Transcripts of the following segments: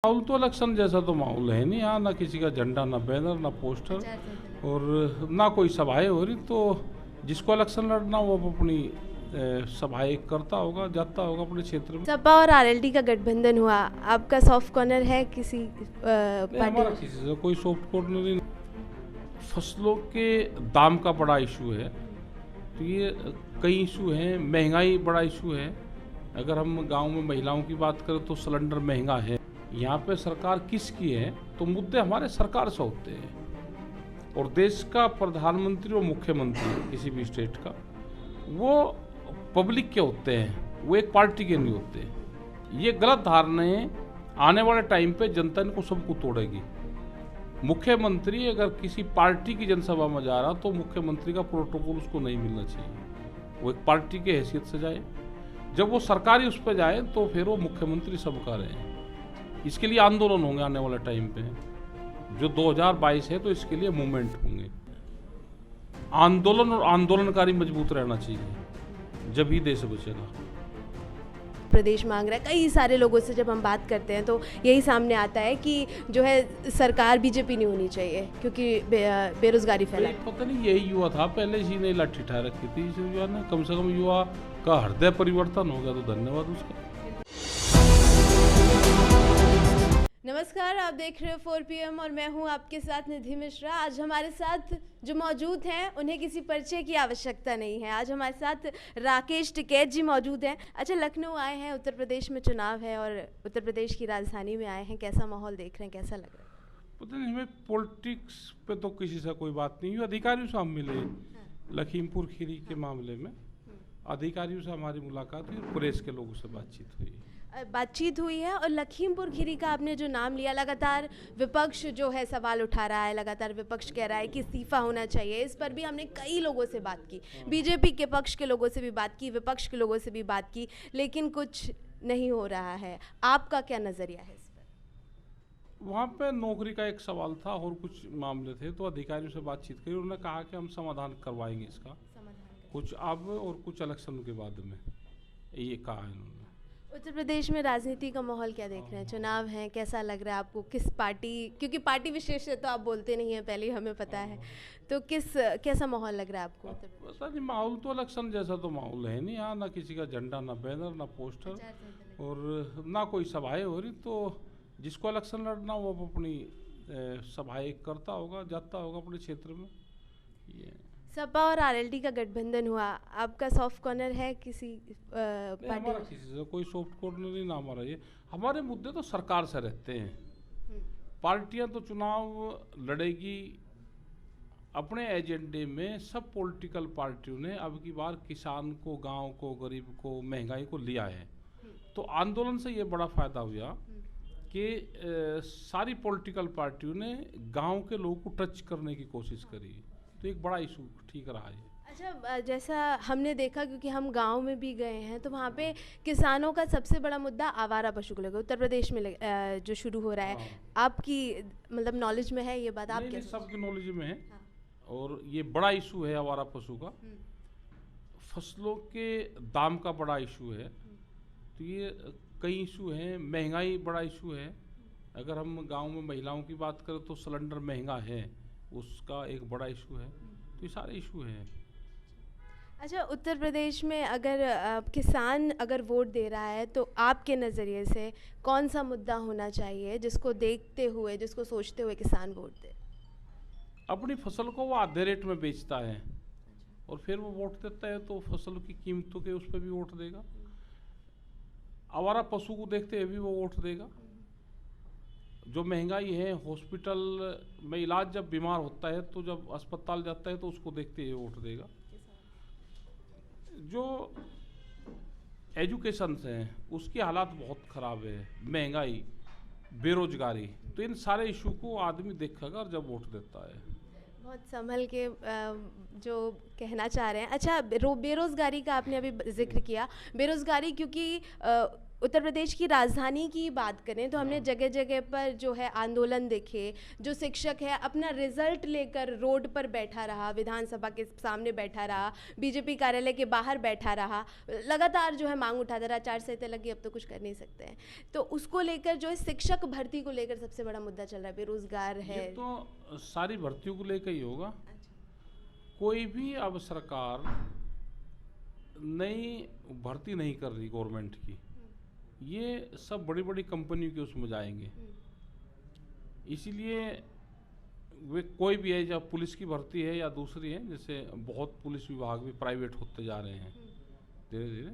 माहौल तो इलेक्शन जैसा तो माहौल है नहीं, यहाँ ना किसी का झंडा, ना बैनर, ना पोस्टर और ना कोई सभाएं हो रही। तो जिसको इलेक्शन लड़ना वो अपनी सभाएं करता होगा, जाता होगा अपने क्षेत्र में। सपा और आरएलडी का गठबंधन हुआ, आपका सॉफ्ट कॉर्नर है किसी नहीं, पार्टी हमारा में? किसी से कोई सॉफ्ट कॉर्नर नहीं। फसलों के दाम का बड़ा इशू है, तो ये कई इशू हैं। महंगाई बड़ा इशू है। अगर हम गांव में महिलाओं की बात करें तो सिलेंडर महंगा है। यहाँ पे सरकार किसकी है, तो मुद्दे हमारे सरकार से होते हैं। और देश का प्रधानमंत्री और मुख्यमंत्री किसी भी स्टेट का, वो पब्लिक के होते हैं, वो एक पार्टी के नहीं होते। ये गलत धारणाएं आने वाले टाइम पे जनता इनको सबको तोड़ेगी। मुख्यमंत्री अगर किसी पार्टी की जनसभा में जा रहा तो मुख्यमंत्री का प्रोटोकॉल उसको नहीं मिलना चाहिए। वो एक पार्टी के हैसियत से जाए। जब वो सरकारी उस पर जाए तो फिर वो मुख्यमंत्री सबका रहे। इसके लिए आंदोलन होंगे आने वाले टाइम पे। जो 2022 है तो इसके लिए मूवमेंट होंगे। आंदोलन और आंदोलनकारी मजबूत रहना चाहिए, जब ही देश बचेगा। प्रदेश मांग रहा है, कई सारे लोगों से जब हम बात करते हैं तो यही सामने आता है कि जो है सरकार बीजेपी नहीं होनी चाहिए क्योंकि बेरोजगारी फैला। पता नहीं यही युवा था पहले, इसी ने लाठी ठा रखी थी इस युवा ने। कम से कम युवा का हृदय परिवर्तन हो गया तो धन्यवाद उसका। नमस्कार, आप देख रहे हो 4 PM और मैं हूं आपके साथ निधि मिश्रा। आज हमारे साथ जो मौजूद हैं उन्हें किसी परिचय की आवश्यकता नहीं है। आज हमारे साथ राकेश टिकैत जी मौजूद हैं। अच्छा, लखनऊ आए हैं, उत्तर प्रदेश में चुनाव है और उत्तर प्रदेश की राजधानी में आए हैं। कैसा माहौल देख रहे हैं, कैसा लग रहा है? पता नहीं, हमें पॉलिटिक्स पे तो किसी से कोई बात नहीं हुई। अधिकारियों से हम मिले लखीमपुर खीरी के मामले में। अधिकारियों से हमारी मुलाकात हुई, प्रेस के लोगों से बातचीत हुई है। और लखीमपुर खीरी का आपने जो नाम लिया, लगातार विपक्ष जो है सवाल उठा रहा है, लगातार विपक्ष कह रहा है कि इस्तीफा होना चाहिए। इस पर भी हमने कई लोगों से बात की, बीजेपी के पक्ष के लोगों से भी बात की, विपक्ष के लोगों से भी बात की, लेकिन कुछ नहीं हो रहा है। आपका क्या नज़रिया है इस पर? वहाँ पे नौकरी का एक सवाल था और कुछ मामले थे, तो अधिकारियों से बातचीत करी। उन्होंने कहा कि हम समाधान करवाएंगे इसका, कुछ अब और कुछ इलेक्शन के बाद में, ये कहा है उन्होंने। उत्तर प्रदेश में राजनीति का माहौल क्या देख रहे हैं? चुनाव हैं, कैसा लग रहा है आपको? किस पार्टी, क्योंकि पार्टी विशेष से तो आप बोलते नहीं हैं, पहले ही हमें पता है, तो कैसा माहौल लग रहा है आपको? पता नहीं, माहौल तो इलेक्शन जैसा तो माहौल है नहीं। यहाँ ना किसी का झंडा, ना बैनर, ना पोस्टर और ना कोई सभाएं हो रही। तो जिसको इलेक्शन लड़ना वो अपनी सभाएं करता होगा, जाता होगा अपने क्षेत्र में। ये सपा और आरएलडी का गठबंधन हुआ, आपका सॉफ्ट कॉर्नर है किसी पार्टी हमारा में? किसी से कोई सॉफ्ट कॉर्नर नहीं ना हमारा। ये हमारे मुद्दे तो सरकार से रहते हैं। पार्टियां तो चुनाव लड़ेगी अपने एजेंडे में। सब पॉलिटिकल पार्टियों ने अब की बार किसान को, गांव को, गरीब को, महंगाई को लिया है। तो आंदोलन से ये बड़ा फायदा हुआ कि सारी पॉलिटिकल पार्टियों ने गांव के लोगों को टच करने की कोशिश करी। तो एक बड़ा इशू ठीक रहा है। अच्छा, जैसा हमने देखा, क्योंकि हम गांव में भी गए हैं, तो वहाँ पे किसानों का सबसे बड़ा मुद्दा आवारा पशु को लेकर उत्तर प्रदेश में जो शुरू हो रहा है। आपकी मतलब नॉलेज में है ये बात? आप नहीं, सबकी नॉलेज में है। और ये बड़ा इशू है आवारा पशु का। फसलों के दाम का बड़ा इशू है। तो ये कई इशू हैं। महंगाई बड़ा इशू है। अगर हम गाँव में महिलाओं की बात करें तो सिलेंडर महंगा है, उसका एक बड़ा इशू है। तो ये सारे इशू हैं। अच्छा, उत्तर प्रदेश में अगर किसान अगर वोट दे रहा है तो आपके नज़रिए से कौन सा मुद्दा होना चाहिए जिसको देखते हुए, जिसको सोचते हुए किसान वोट दे? अपनी फसल को वो आधे रेट में बेचता है और फिर वो वोट देता है, तो फसल की कीमतों के उस पर भी वोट देगा। आवारा पशु को देखते हुए भी वो वोट देगा। जो महंगाई है, हॉस्पिटल में इलाज जब बीमार होता है तो जब अस्पताल जाता है तो उसको देखते हुए वोट देगा। जो एजुकेशन से हैं उसकी हालात बहुत ख़राब है, महंगाई, बेरोजगारी, तो इन सारे इशू को आदमी देखेगा और जब वोट देता है। बहुत संभल के जो कहना चाह रहे हैं। अच्छा, बेरोज़गारी का आपने अभी जिक्र किया। बेरोज़गारी क्योंकि उत्तर प्रदेश की राजधानी की बात करें तो हमने जगह जगह पर जो है आंदोलन देखे, जो शिक्षक है अपना रिजल्ट लेकर रोड पर बैठा रहा, विधानसभा के सामने बैठा रहा, बीजेपी कार्यालय के बाहर बैठा रहा, लगातार जो है मांग उठाता रहा, आचार संहिता लगी, अब तो कुछ कर नहीं सकते हैं। तो उसको लेकर जो है शिक्षक भर्ती को लेकर सबसे बड़ा मुद्दा चल रहा है, बेरोजगार है। ये तो सारी भर्तियों को लेकर ही होगा। कोई भी अब सरकार नई भर्ती नहीं कर रही गवर्नमेंट की, ये सब बड़ी बड़ी कंपनियों के उसमें जाएंगे। इसीलिए वे कोई भी है, जब पुलिस की भर्ती है या दूसरी है, जैसे बहुत पुलिस विभाग भी प्राइवेट होते जा रहे हैं धीरे धीरे,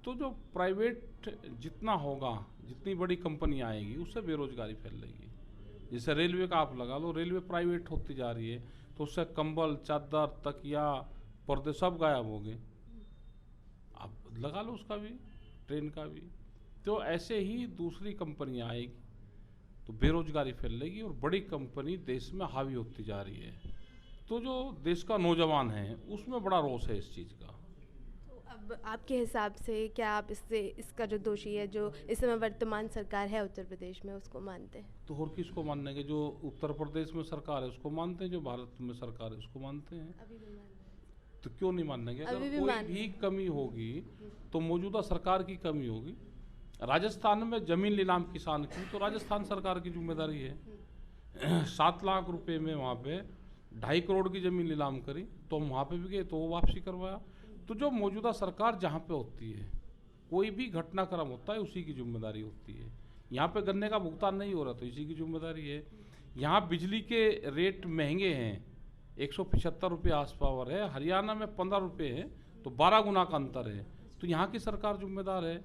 तो जो प्राइवेट जितना होगा, जितनी बड़ी कंपनी आएगी, उससे बेरोजगारी फैलेगी। जैसे रेलवे का आप लगा लो, रेलवे प्राइवेट होती जा रही है, तो उससे कंबल, चादर, तकिया, पर्दे सब गायब हो गए। आप लगा लो उसका भी, ट्रेन का भी। तो ऐसे ही दूसरी कंपनियां आएगी तो बेरोजगारी फैलेगी और बड़ी कंपनी देश में हावी होती जा रही है। तो जो देश का नौजवान है उसमें बड़ा रोष है इस चीज़ का। तो अब आपके हिसाब से क्या आप इसका जो दोषी है, जो इस समय वर्तमान सरकार है उत्तर प्रदेश में, उसको मानते हैं? तो और किसको मानने के? जो उत्तर प्रदेश में सरकार है उसको मानते हैं, जो भारत में सरकार है उसको मानते हैं। अभी भी मानते हैं? तो क्यों नहीं मानने के? अगर अभी भी कोई भी कमी होगी तो मौजूदा सरकार की कमी होगी। राजस्थान में जमीन नीलाम किसान की, तो राजस्थान सरकार की जिम्मेदारी है। 7 लाख रुपए में वहाँ पे 2.5 करोड़ की जमीन नीलाम करी, तो हम वहाँ पे भी गए तो वो वापसी करवाया। तो जो मौजूदा सरकार जहाँ पे होती है, कोई भी घटनाक्रम होता है उसी की जिम्मेदारी होती है। यहाँ पे गन्ने का भुगतान नहीं हो रहा तो इसी की जिम्मेदारी है। यहाँ बिजली के रेट महंगे हैं, 175 रुपये आस पावर है, हरियाणा में 15 रुपये है, तो 12 गुना का अंतर है। तो यहाँ की सरकार जिम्मेदार है।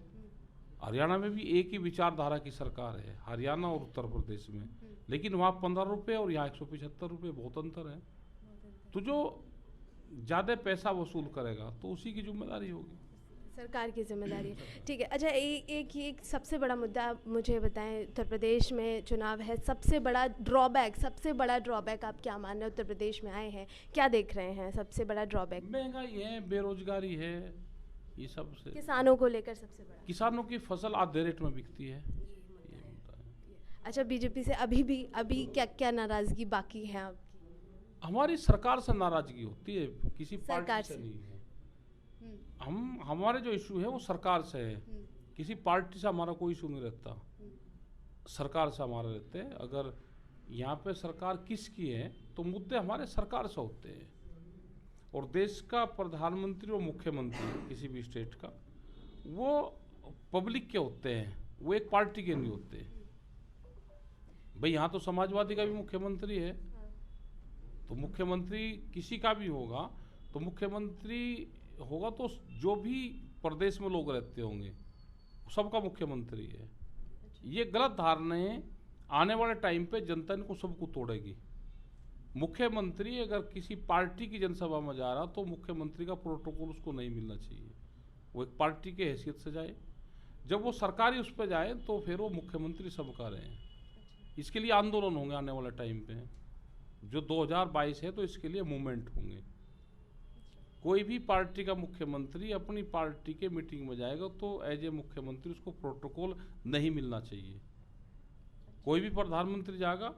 हरियाणा में भी एक ही विचारधारा की सरकार है, हरियाणा और उत्तर प्रदेश में, लेकिन वहाँ 15 रुपये और यहाँ 175 रुपये, बहुत अंतर है। तो जो ज़्यादा पैसा वसूल करेगा तो उसी की जिम्मेदारी होगी, सरकार की जिम्मेदारी है। ठीक है। अच्छा, एक सबसे बड़ा मुद्दा आप मुझे बताएं, उत्तर प्रदेश में चुनाव है, सबसे बड़ा ड्रॉबैक आप क्या मान रहे हैं? उत्तर प्रदेश में आए हैं, क्या देख रहे हैं सबसे बड़ा ड्रॉबैक? महंगाई है, बेरोजगारी है, ये सब से। किसानों को लेकर सबसे बड़ा? किसानों की फसल आधे रेट में बिकती है, ये होता है। अच्छा, बीजेपी से अभी क्या क्या नाराजगी बाकी है आपकी? हमारी सरकार से नाराजगी होती है, किसी पार्टी से नहीं है। हमारे जो इशू है वो सरकार से है, किसी पार्टी से हमारा कोई इशू नहीं रहता, सरकार से हमारे रहते हैं। अगर यहाँ पे सरकार किसकी है तो मुद्दे हमारे सरकार से होते हैं। और देश का प्रधानमंत्री और मुख्यमंत्री किसी भी स्टेट का, वो पब्लिक के होते हैं, वो एक पार्टी के नहीं होते। भाई यहाँ तो समाजवादी का भी मुख्यमंत्री है, तो मुख्यमंत्री किसी का भी होगा, तो मुख्यमंत्री होगा तो जो भी प्रदेश में लोग रहते होंगे सबका मुख्यमंत्री है। ये गलत धारणाएं आने वाले टाइम पे जनता इनको सबको तोड़ेगी। मुख्यमंत्री अगर किसी पार्टी की जनसभा में जा रहा तो मुख्यमंत्री का प्रोटोकॉल उसको नहीं मिलना चाहिए, वो एक पार्टी के हैसियत से जाए। जब वो सरकारी उस पर जाए तो फिर वो मुख्यमंत्री सबका रहे। इसके लिए आंदोलन होंगे आने वाले टाइम पे, जो 2022 है, तो इसके लिए मूवमेंट होंगे। कोई भी पार्टी का मुख्यमंत्री अपनी पार्टी के मीटिंग में जाएगा तो एज ए मुख्यमंत्री उसको प्रोटोकॉल नहीं मिलना चाहिए। कोई भी प्रधानमंत्री जाएगा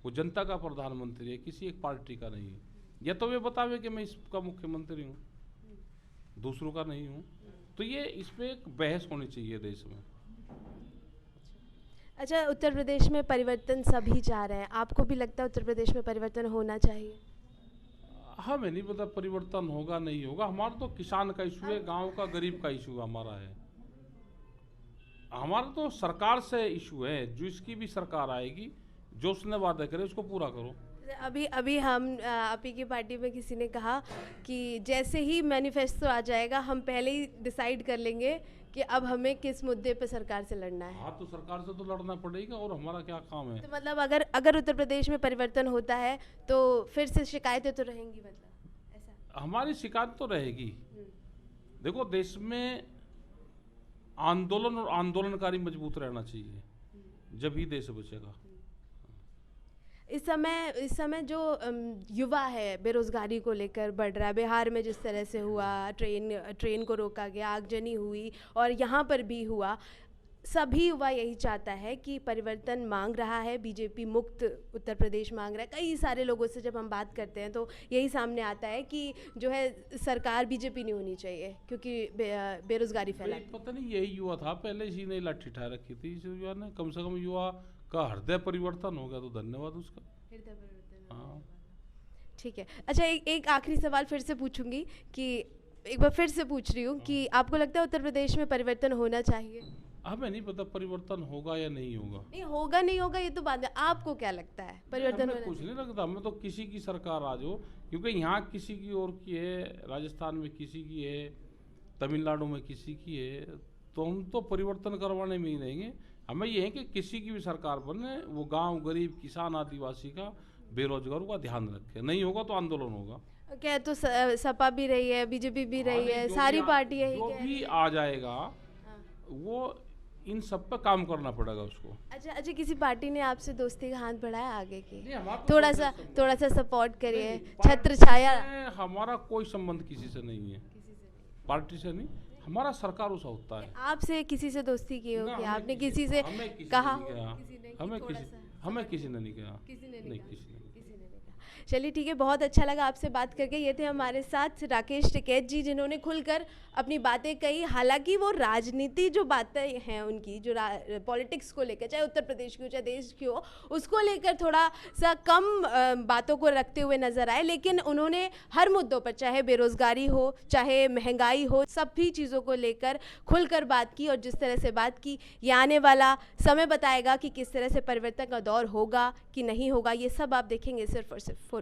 वो जनता का प्रधानमंत्री है, किसी एक पार्टी का नहीं है। या तो वे बतावे कि मैं इसका मुख्यमंत्री हूँ, दूसरों का नहीं हूँ। तो ये इस पर एक बहस होनी चाहिए देश में। अच्छा, उत्तर प्रदेश में परिवर्तन सभी चाह रहे हैं, आपको भी लगता है उत्तर प्रदेश में परिवर्तन होना चाहिए? हमें नहीं पता परिवर्तन होगा नहीं होगा। हमारा तो किसान का इशू है, गांव का गरीब का इशू हमारा है। हमारा तो सरकार से इशू है, जो इसकी भी सरकार आएगी, जो उसने वादा करे उसको पूरा करो। अभी हम आप ही की पार्टी में किसी ने कहा कि जैसे ही मैनिफेस्टो आ जाएगा हम पहले ही डिसाइड कर लेंगे कि अब हमें किस मुद्दे पे सरकार से लड़ना है। हाँ, तो सरकार से तो लड़ना पड़ेगा, और हमारा क्या काम है? तो मतलब अगर उत्तर प्रदेश में परिवर्तन होता है तो फिर से शिकायतें तो रहेंगी, मतलब ऐसा? हमारी शिकायत तो रहेगी। देखो, देश में आंदोलन और आंदोलनकारी मजबूत रहना चाहिए, जब ही देश बचेगा। इस समय जो युवा है बेरोजगारी को लेकर बढ़ रहा है, बिहार में जिस तरह से हुआ, ट्रेन को रोका गया, आगजनी हुई, और यहाँ पर भी हुआ, सभी युवा यही चाहता है कि परिवर्तन मांग रहा है, बीजेपी मुक्त उत्तर प्रदेश मांग रहा है। कई सारे लोगों से जब हम बात करते हैं तो यही सामने आता है कि जो है सरकार बीजेपी नहीं होनी चाहिए क्योंकि बेरोजगारी फैला। पता नहीं यही युवा था पहले, इसी ने लाठी ठा रखी थी इस युवा ने। कम से कम युवा का हृदय परिवर्तन हो गया तो धन्यवाद उसका। हृदय परिवर्तन। हाँ ठीक है। अच्छा, एक आखिरी सवाल फिर से पूछूंगी कि एक बार फिर से पूछ रही हूँ कि आपको लगता है उत्तर प्रदेश में परिवर्तन होना चाहिए? हमें नहीं पता परिवर्तन होगा या नहीं होगा। नहीं होगा नहीं होगा ये तो बात है, आपको क्या लगता है परिवर्तन हमें कुछ नहीं लगता, हमें तो किसी की सरकार आ जाओ, क्योंकि यहाँ किसी की और की है, राजस्थान में किसी की है, तमिलनाडु में किसी की है, तो हम तो परिवर्तन करवाने में ही रहेंगे। हमें ये है कि किसी की भी सरकार बने वो गांव गरीब किसान आदिवासी का बेरोजगारों का ध्यान रखे। नहीं होगा तो आंदोलन होगा। क्या तो सपा भी रही है, बीजेपी भी रही है, सारी पार्टी यही जो भी आ जाएगा वो इन सब पे काम करना पड़ेगा उसको। अच्छा, किसी पार्टी ने आपसे दोस्ती का हाथ बढ़ाया आगे की? तो थोड़ा सा सपोर्ट करिए। छत्र छाया हमारा कोई संबंध किसी से नहीं है, पार्टी से नहीं, हमारा सरकारों से होता है। आपसे किसी से दोस्ती की हो कि आपने किसी से कहा? हमें किसी ने नहीं कहा। चलिए ठीक है, बहुत अच्छा लगा आपसे बात करके। ये थे हमारे साथ राकेश टिकैत जी, जिन्होंने खुलकर अपनी बातें कही। हालांकि वो राजनीति जो बातें हैं उनकी, जो पॉलिटिक्स को लेकर, चाहे उत्तर प्रदेश की हो चाहे देश की हो, उसको लेकर थोड़ा सा कम बातों को रखते हुए नजर आए, लेकिन उन्होंने हर मुद्दों पर, चाहे बेरोजगारी हो चाहे महंगाई हो, सभी चीज़ों को लेकर खुलकर बात की। और जिस तरह से बात की, ये आने वाला समय बताएगा कि किस तरह से परिवर्तन का दौर होगा कि नहीं होगा। ये सब आप देखेंगे सिर्फ और सिर्फ 4